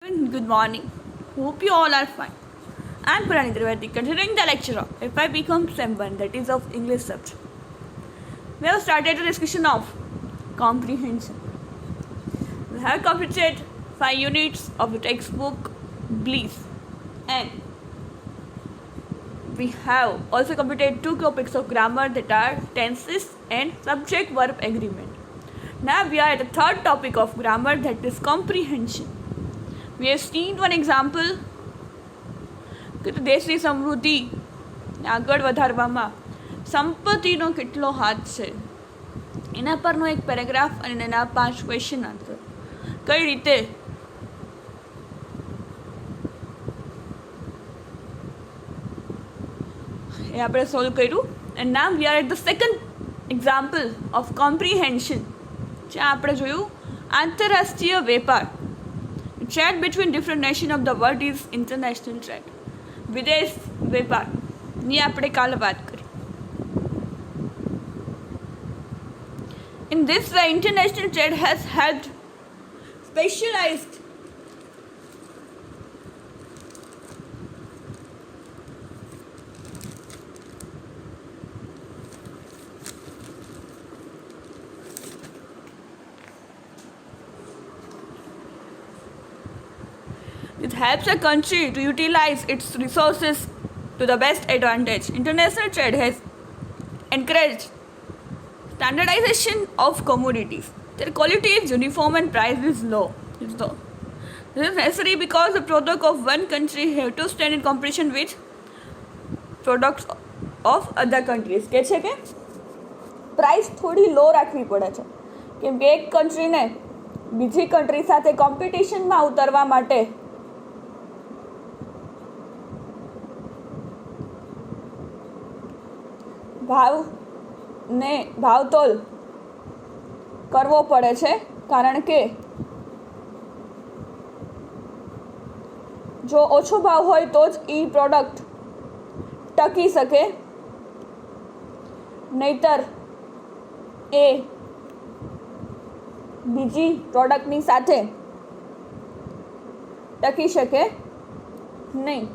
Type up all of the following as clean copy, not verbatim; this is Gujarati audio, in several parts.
Good morning. Hope you all are fine. I'm Purani Trivedi, continuing the lecture of If I Become Someone, that is of English subject. We have started the discussion of comprehension. We have completed 5 units of the textbook Bliss, and we have also completed 2 topics of grammar, that are tenses and subject verb agreement. Now we are at the third topic of grammar, that is comprehension. We have seen one example કે દેશની સમૃદ્ધિ આગળ વધારવામાં સંપત્તિનો કેટલો હાથ છે, એના પરનો એક પેરેગ્રાફ અને એના 5 ક્વેશ્ચન આન્સર કઈ રીતે એ આપણે સોલ્વ કર્યું. And now we are at the second example of comprehension, જ્યાં આપણે જોયું આંતરરાષ્ટ્રીય વેપાર. Trade between different nations of the world is international trade. વિદેશ વેપારની આપણે કાલે વાત કરી. In this way, international trade has helped specialized It helps a country to utilize its resources to the best advantage. International trade has encouraged standardization of commodities. Their quality is uniform and price is low. This is necessary because the product of one country have to stand in competition with products of other countries. કે છે કે પ્રાઇસ થોડી લો રાખવી પડે છે, કેમ કે એક કન્ટ્રીને બીજી કન્ટ્રી સાથે કોમ્પિટિશનમાં ઉતરવા માટે ભાવતોલ કરવો પડે છે, કારણ કે જો ઓછો ભાવ હોય તો જ એ પ્રોડક્ટ ટકી શકે, નહીતર એ બીજી પ્રોડક્ટની સાથે ટકી શકે નહીં.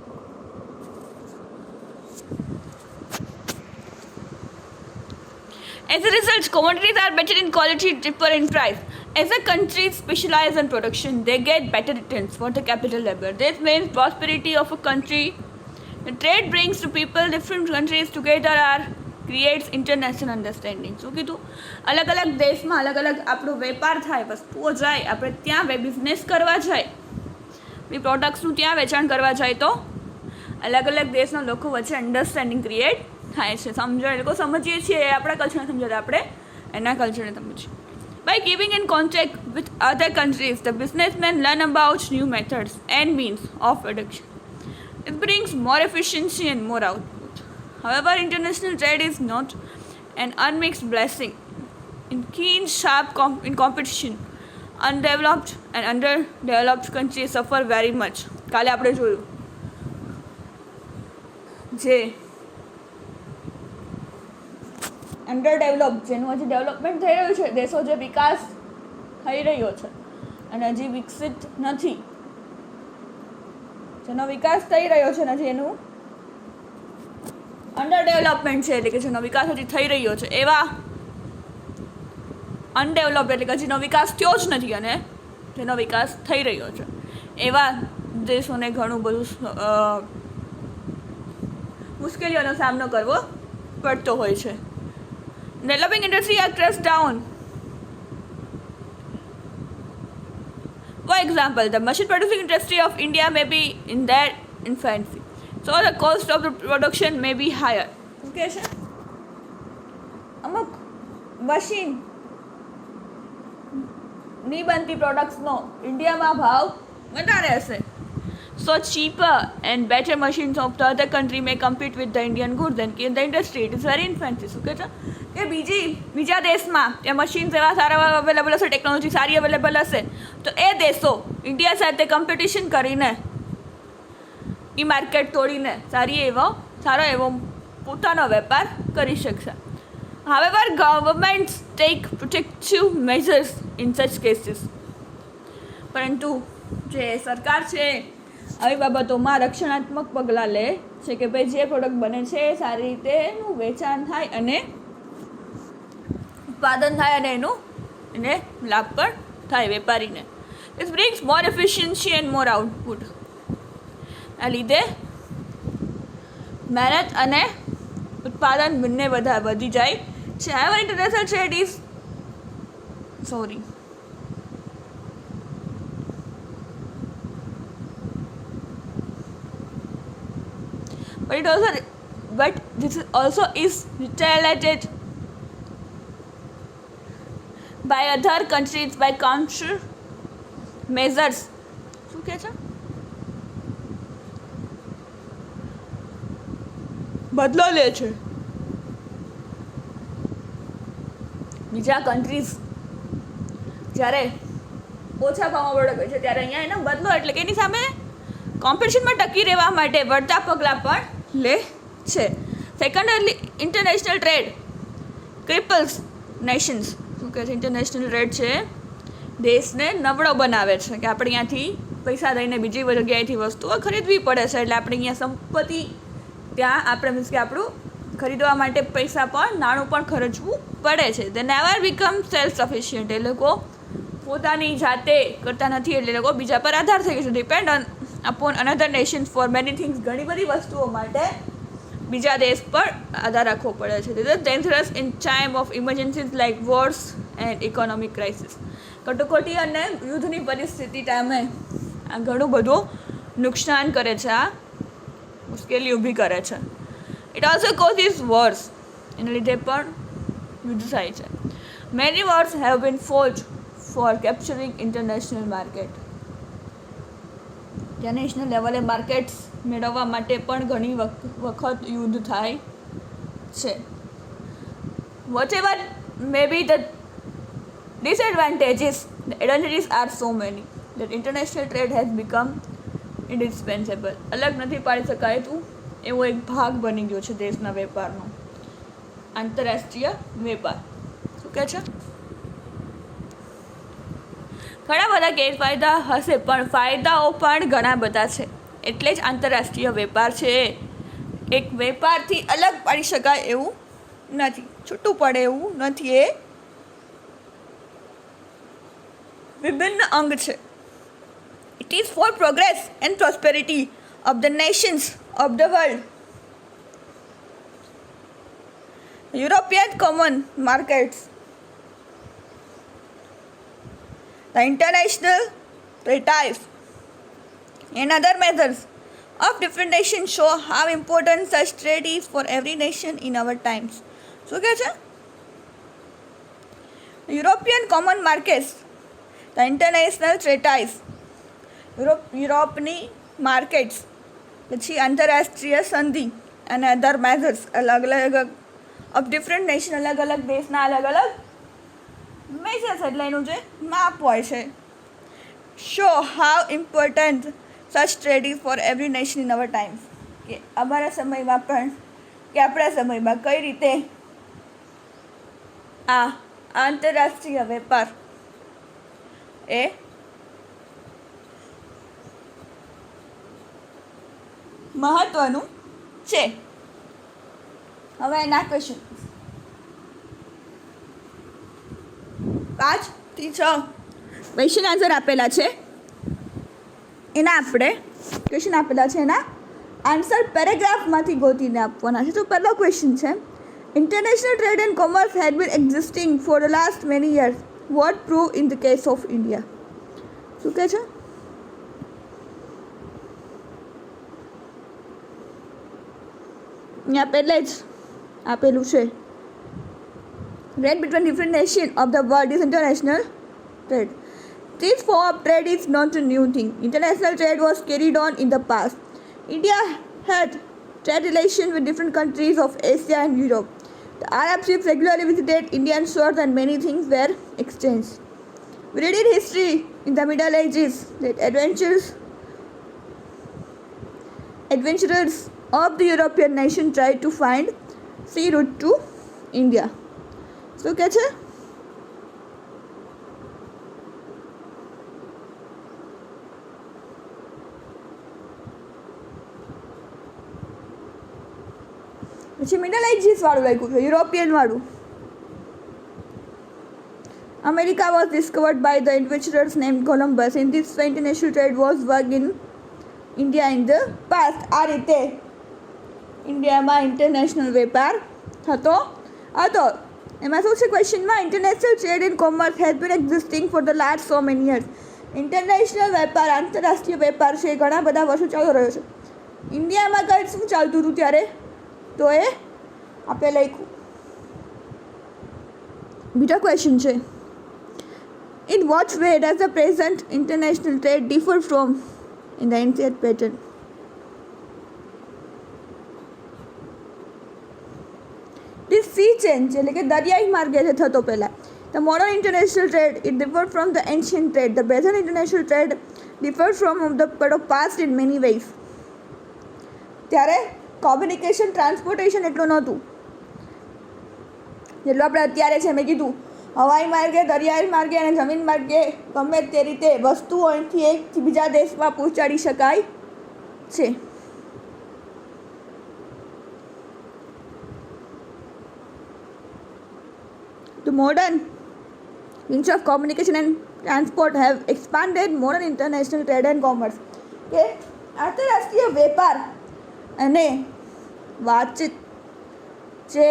As a result, commodities are better in quality, cheaper in price. As a country specializes in production, they get better returns for the capital labor. This means prosperity of a country. The trade brings to people different countries together or creates international understanding. શું કીધું? અલગ અલગ દેશમાં અલગ અલગ આપણો વેપાર થાય, વસ્તુઓ જાય, આપણે ત્યાં બિઝનેસ કરવા જાય, એ પ્રોડક્ટ્સનું ત્યાં વેચાણ કરવા જાય, તો અલગ અલગ દેશના લોકો વચ્ચે અન્ડરસ્ટેન્ડિંગ ક્રિએટ થાય છે. સમજો એ લોકો સમજીએ છીએ, એ આપણા કલ્ચરને સમજે, આપણે એના કલ્ચરને સમજીએ. By keeping in contact with other countries, the businessmen learn about new methods and means of production. It brings more efficiency and more output. However, international trade is not an unmixed blessing. In keen, sharp in competition, undeveloped and underdeveloped countries suffer very much. કાલે આપણે જોયું જે અંડરડેવલપ, જેનું હજી ડેવલપમેન્ટ થઈ રહ્યું છે, દેશો જે વિકાસ થઈ રહ્યો છે અને હજી વિકસિત નથી, જેનો વિકાસ થઈ રહ્યો છે અને હજી એનું અંડરડેવલપમેન્ટ છે, એટલે કે જેનો વિકાસ હજી થઈ રહ્યો છે, એવા અનડેવલપ એટલે કે જેનો વિકાસ થયો જ નથી અને જેનો વિકાસ થઈ રહ્યો છે, એવા દેશોને ઘણું બધું મુશ્કેલીઓનો સામનો કરવો પડતો હોય છે. Developing industry are pressed down. For example, the machine producing industry of India may be in their infancy, so the cost of the production may be higher. Okay, sir? અમુક મશીન ની બનતી પ્રોડક્ટ્સનો ઇન્ડિયામાં ભાવ વધારે હશે. So cheaper and better machines of the other country may compete with the Indian goods and in the industry it is very infancy. શું કહે છે કે બીજા દેશમાં ત્યાં મશીન્સ એવા સારા અવેલેબલ હશે, ટેકનોલોજી સારી અવેલેબલ હશે, તો એ દેશો ઇન્ડિયા સાથે કોમ્પિટિશન કરીને એ માર્કેટ તોડીને સારો એવો પોતાનો વેપાર કરી શકશે. However, governments take protective measures in such cases. પરંતુ જે સરકાર છે આવી બાબતોમાં રક્ષણાત્મક પગલાં લે છે કે ભાઈ જે પ્રોડક્ટ બને છે એ સારી રીતે એનું વેચાણ થાય અને ઉત્પાદન થાય અને એને લાભ પણ થાય વેપારીને. This brings more efficiency and more output. આ લીધે મહેનત અને ઉત્પાદન બંને વધી જાય છે. However, international trade is but this also is retaliated by other countries by counter measures. શું કહે છે? બદલો લે છે બીજા કન્ટ્રીઝ જ્યારે ઓછા ભાવમાં પ્રોડક્ટ હોય છે ત્યારે અહીંયા એનો બદલો એટલે કે એની સામે કોમ્પિટિશનમાં ટકી રહેવા માટે વળતા પગલાં પણ લે છે. Secondly, international trade cripples nations. શું કહે છે? ઇન્ટરનેશનલ ટ્રેડ છે દેશને નબળો બનાવે છે કે આપણે અહીંયાથી પૈસા દઈને બીજી જગ્યાએથી વસ્તુઓ ખરીદવી પડે છે એટલે આપણે અહીંયા સંપત્તિ ત્યાં આપણે મીન્સ કે આપણું ખરીદવા માટે પૈસા પણ નાણું પણ ખર્ચવું પડે છે. They never become self sufficient. એ લોકો પોતાની જાતે કરતા નથી એટલે લોકો બીજા પર આધાર થઈ ગયો છે. Depend upon another nation for many things. ઘણી બધી વસ્તુઓ માટે બીજા દેશ પર આધાર રાખવો પડે છે. This is dangerous in time of emergencies like wars and economic crisis. કટોકટી અને યુદ્ધની પરિસ્થિતિ ટાઈમે આ ઘણું બધું નુકસાન કરે છે, આ મુશ્કેલી ઊભી કરે છે. It also causes wars. એના લીધે પણ યુદ્ધ થાય છે. Many wars have been forge for capturing international market. International લેવલે માર્કેટ્સ મેળવવા માટે પણ ઘણી વખત યુદ્ધ થાય છે. Whatever may be the disadvantages, the advantages are so many that international trade has become indispensable. અલગ નથી પાડી શકાય તું એવો એક ભાગ બની ગયો છે દેશના વેપારનો આંતરરાષ્ટ્રીય વેપાર. શું કહે છે? ઘણા બધા ગેરફાયદા હશે પણ ફાયદાઓ પણ ઘણા બધા છે. એટલે જ આંતરરાષ્ટ્રીય વેપાર છે એક વેપારથી અલગ પાડી શકાય એવું નથી, છૂટું પડે એવું નથી. એ વિભિન્ન અંગ છે. It is four progress and prosperity of the Nations of the world. European common markets, the international treaties and other measures of different nations show how important such trade is for every nation in our times. શું કહે છે? European common markets, the international treaties, યુરોપની માર્કેટ્સ, પછી આંતરરાષ્ટ્રીય સંધિ અને અધર મેઝર્સ અલગ અલગ ઓફ ડિફરન્ટ નેશન, અલગ અલગ દેશના અલગ અલગ મેજર્સ એટલે એનું જે માપ હોય છે. So how important such trade is for every nation in our times. કે અમારા સમયમાં પણ કે આપણા સમયમાં કઈ રીતે આ આંતરરાષ્ટ્રીય વેપાર એ મહત્વનું છે. હવે એના ક્વેશ્ચન 5 થી 6 ક્વેશ્ચન આન્સર આપેલા છે. એના આપણે ક્વેશ્ચન આપેલા છે એના આન્સર પેરેગ્રાફમાંથી ગોતીને આપવાના છે. તો પહેલો ક્વેશ્ચન છે, international trade and commerce had been existing for the last many years. What prove in the case of India. શું કહે છે? અહીંયા પહેલે જ આપેલું છે, trade between different nations of the world is international trade. This form of trade is not a new thing. International trade was carried on in the past. India had trade relations with different countries of Asia and Europe. The Arab ships regularly visited Indian shores and many things were exchanged. We read in history in the Middle Ages that adventurers of the European nation tried to find sea route to India. શું કહે છે? પછી મિડલ એજીસવાળું લખ્યું છે, યુરોપિયનવાળું. America was discovered by the adventurers named Columbus. In this way, international trade was worked in India in the past. આ રીતે ઇન્ડિયામાં ઇન્ટરનેશનલ વેપાર થતો હતો. એમાં શું છે ક્વેશ્ચનમાં? International trade and commerce has been existing for the last so many years. International વેપાર, આંતરરાષ્ટ્રીય વેપાર છે એ ઘણા બધા વર્ષો ચાલુ રહ્યો છે. ઇન્ડિયામાં કઈ શું ચાલતું હતું ત્યારે? તો એ આપણે લખ્યું. બીજો ક્વેશ્ચન છે, in what way does the present international trade differ from in the ancient pattern? This sea change એટલે કે દરિયાઈ માર્ગે જે થતો પહેલાં. The modern international trade it differs from the ancient trade. The present international trade differs from the past in many ways. ત્યારે કોમ્યુનિકેશન ટ્રાન્સપોર્ટેશન એટલું નહોતું જેટલું આપણે અત્યારે છે. મેં કીધું હવાઈ માર્ગે, દરિયાઈ માર્ગે અને જમીન માર્ગે ગમે તે રીતે વસ્તુઓ અહીંથી એકથી બીજા દેશમાં પહોંચાડી શકાય છે. The modern means of communication and transport have expanded modern international trade and commerce. કે આંતરરાષ્ટ્રીય વેપાર અને વાતચીત જે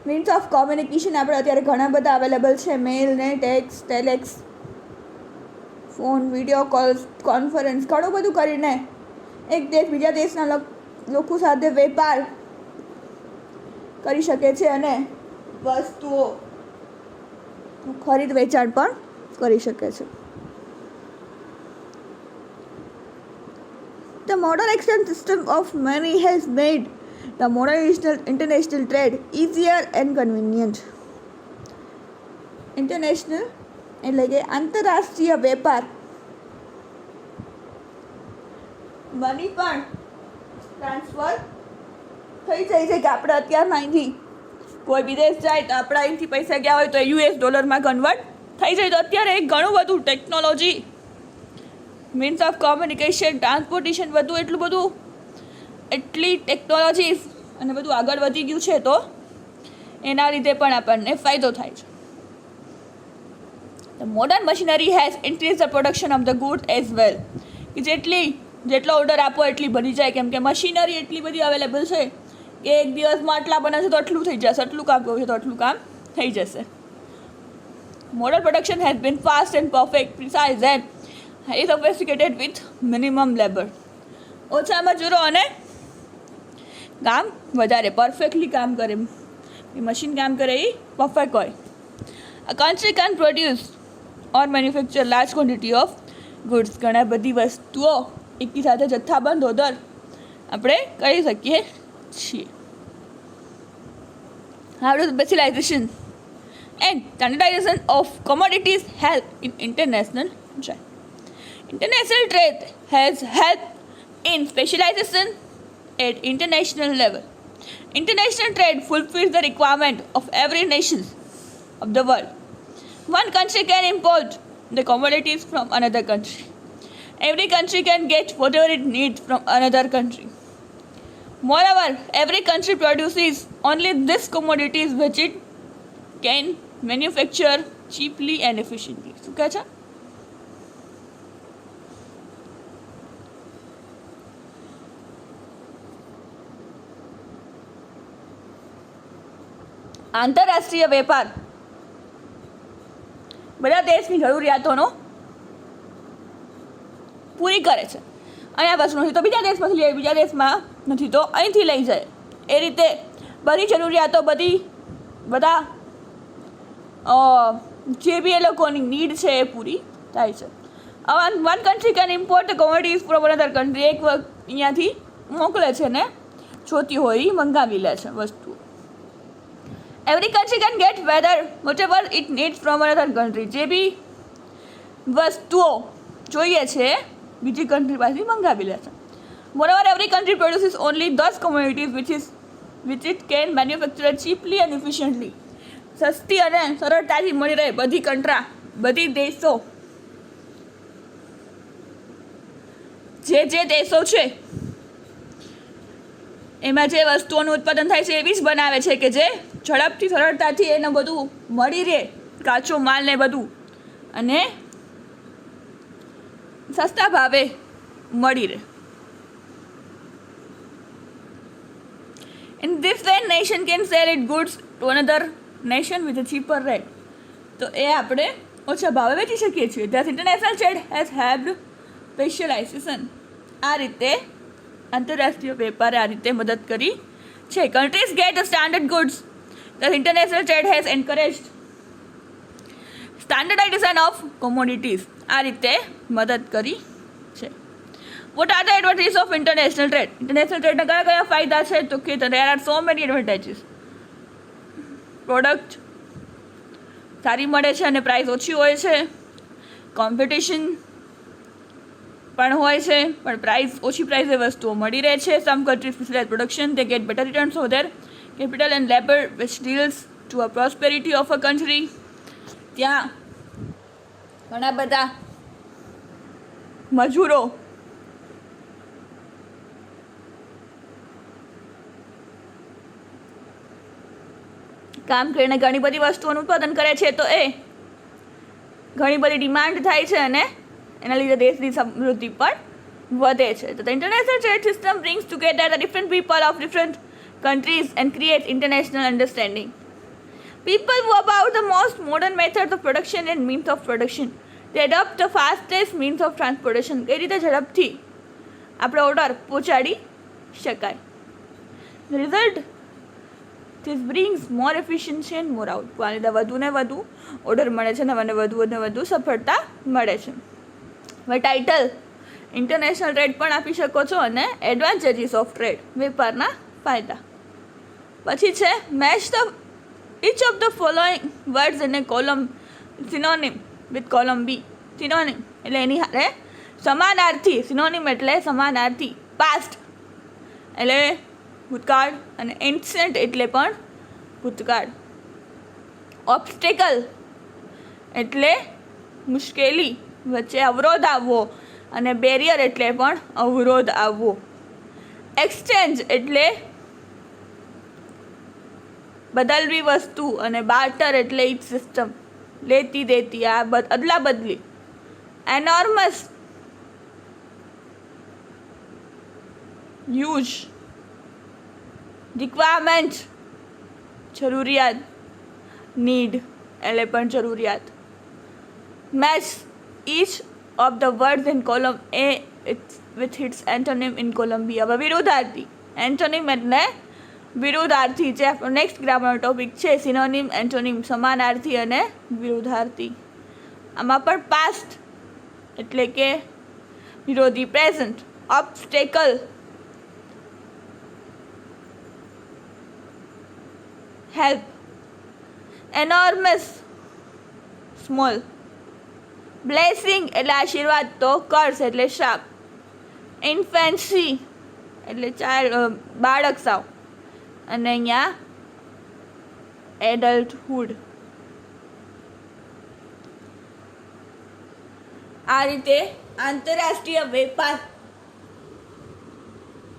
મીન્સ ઓફ કોમ્યુનિકેશન આપણે અત્યારે ઘણા બધા અવેલેબલ છે. મેલ ને ટેક્સ, telex, phone, video calls, conference, ઘણું બધું કરીને એક દેશ બીજા દેશના લોકો સાથે વેપાર કરી શકે છે અને વસ્તુઓ ખરીદ વેચાણ પણ કરી શકે છે. The modern exchange system of money has made the modern international trade easier and convenient. International એટલે કે આંતરરાષ્ટ્રીય વેપાર મની પણ ટ્રાન્સફર થઈ જાય છે કે આપણે અત્યારના અહીંથી કોઈ વિદેશ જાય તો આપણા અહીંથી પૈસા ગયા હોય તો US ડોલરમાં કન્વર્ટ થઈ જાય. તો અત્યારે ઘણું બધું technology, means of communication, transportation બધું એટલી ટેકનોલોજી અને બધું આગળ વધી ગયું છે તો એના લીધે પણ આપણને ફાયદો થાય છે. The modern machinery has increased the production of the goods as well. કે જેટલો ઓર્ડર આપો એટલી બની જાય, કેમ કે મશીનરી એટલી બધી અવેલેબલ છે કે એક દિવસમાં આટલા બનાવશે તો આટલું થઈ જશે, આટલું કામ કરવું છે તો આટલું કામ થઈ જશે. Modern production has been fast and perfect, precise and highly sophisticated with minimum labor. ઓછા મજૂરો અને કામ વધારે પરફેક્ટલી કામ કરે, મશીન કામ કરે એ પરફેક્ટ હોય. A country can produce or manufacture large quantity of goods. ઘણા બધી વસ્તુઓ એકી સાથે જથ્થાબંધ ઓર્ડર આપણે કરી શકીએ છીએ. How does specialization and standardization of commodities help in international trade? International trade has helped in specialization at international level. International trade fulfills the requirement of every nation of the world. One country can import the commodities from another country. Every country can get whatever it needs from another country. Moreover, every country produces only these commodities which it can manufacture cheaply and efficiently. શું કહે છે? આંતરરાષ્ટ્રીય વેપાર બધા દેશની જરૂરિયાતોનો પૂરી કરે છે. અહીંયા વસ્તુ નથી તો બીજા દેશમાંથી લઈ, બીજા દેશમાં નથી તો અહીંથી લઈ જાય. એ રીતે બધી જરૂરિયાતો બધા જે બી એ લોકોની નીડ છે એ પૂરી થાય છે. One country can import commodities from another country. એક અહીંયાથી મોકલે છે ને જોતી હોય એ મંગાવી લે છે વસ્તુ. Every country can get whatever it needs from another country. જે બી વસ્તુઓ જોઈએ છે બીજી કન્ટ્રી પાસેથી મંગાવી લે છે. Moreover, every country produces only those commodities which it can manufacture cheaply and efficiently. સસ્તી અને સરળતાથી મળી રહે. બધી દેશો જે દેશો છે એમાં જે વસ્તુઓનું ઉત્પાદન થાય છે એવી જ બનાવે છે કે જે ઝડપથી સરળતાથી એને બધું મળી રહે, કાચો માલ ને બધું, અને સસ્તા ભાવે મળી રહે. In this way, nation can sell its goods to another nation with a cheaper rate. તો એ આપણે ઓછા ભાવે વેચી શકીએ છીએ. Thus, international trade has helped specialization. આ રીતે આંતરરાષ્ટ્રીય વેપારે આ રીતે મદદ કરી છે. Countries get the standard goods. Thus, international trade has encouraged standardization of commodities. આ રીતે મદદ કરી છે. What are the advantages of international trade? International trade ના કયા કયા ફાયદા છે? તો કે there are so many advantages. Product સારી મળે છે અને પ્રાઇસ ઓછી હોય છે. કોમ્પિટિશન પણ હોય છે, પણ પ્રાઇસ ઓછી પ્રાઇસે વસ્તુઓ મળી રહે છે. Some countries specialize production, they get better returns for their capital and labor, which deals to a prosperity of a country. ત્યાં ઘણા બધા મજૂરો કામ કરીને ઘણી બધી વસ્તુઓનું ઉત્પાદન કરે છે, તો એ ઘણી બધી ડિમાન્ડ થાય છે અને એના લીધે દેશની સમૃદ્ધિ પણ વધે છે. તો international trade system brings together the different people of different countries and create international understanding. People know about the most modern methods of production and means of production. They adopt the fastest means of transportation. કઈ રીતે ઝડપથી આપણે ઓર્ડર પહોંચાડી શકાય. The result, this brings more efficiency and more output. આ લીધે વધુ ને વધુ ઓર્ડર મળે છે અને વધુ ને વધુ સફળતા મળે છે. હવે ટાઇટલ ઇન્ટરનેશનલ ટ્રેડ પણ આપી શકો છો અને એડવાન્ટેજીસ ઓફ ટ્રેડ, વેપારના ફાયદા. પછી છે match the each of the following words in a column synonym with column B. Synonym એટલે એની હારે સમાનાર્થી. સિનોનિમ એટલે સમાનાર્થી. પાસ્ટ એટલે ભૂતકાળ અને એન્શન્ટ એટલે પણ ભૂતકાળ. ઓબ્સ્ટેકલ એટલે મુશ્કેલી, વચ્ચે અવરોધ આવવો, અને બેરિયર એટલે પણ અવરોધ આવવો. એક્સચેન્જ એટલે બદલવી વસ્તુ, અને બાર્ટર એટલે ઈ સિસ્ટમ, લેતી દેતી, આ અદલા બદલી. એનોર્મસ યુઝ, રિક્વાયરમેન્ટ જરૂરિયાત, નીડ એટલે પણ જરૂરિયાત. Match each of the words in column A with its antonym in column B. હવે વિરુદ્ધાર્થી. એન્ટોનિમ એટલે વિરુદ્ધાર્થી, જે આપણો નેક્સ્ટ ગ્રામરનો ટોપિક છે. સિનોનિમ, એન્ટોનિમ સમાનાર્થી અને વિરુદ્ધાર્થી. આમાં પણ પાસ્ટ એટલે કે વિરોધી, present. Obstacle help. Enormous small. Blessing એટલે આશીર્વાદ, તો કર્સ એટલે શાપ. ઇન્ફેન્સી એટલે બાળક સાવ, અને અહીંયા એડલ્ટહુડ. આ રીતે આંતરરાષ્ટ્રીય વેપાર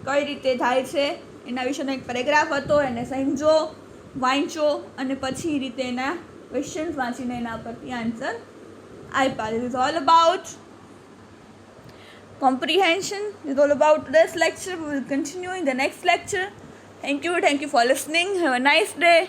કઈ રીતે થાય છે એના વિશેનો એક પેરેગ્રાફ હતો. એને સમજો, વાંચો, અને પછી રીતે એના ક્વેશ્ચન્સ વાંચીને એના પરથી આન્સર આપ્યા. This is all about comprehension. This is all about this lecture. We will continue in the next lecture. Thank you for listening. Have a nice day.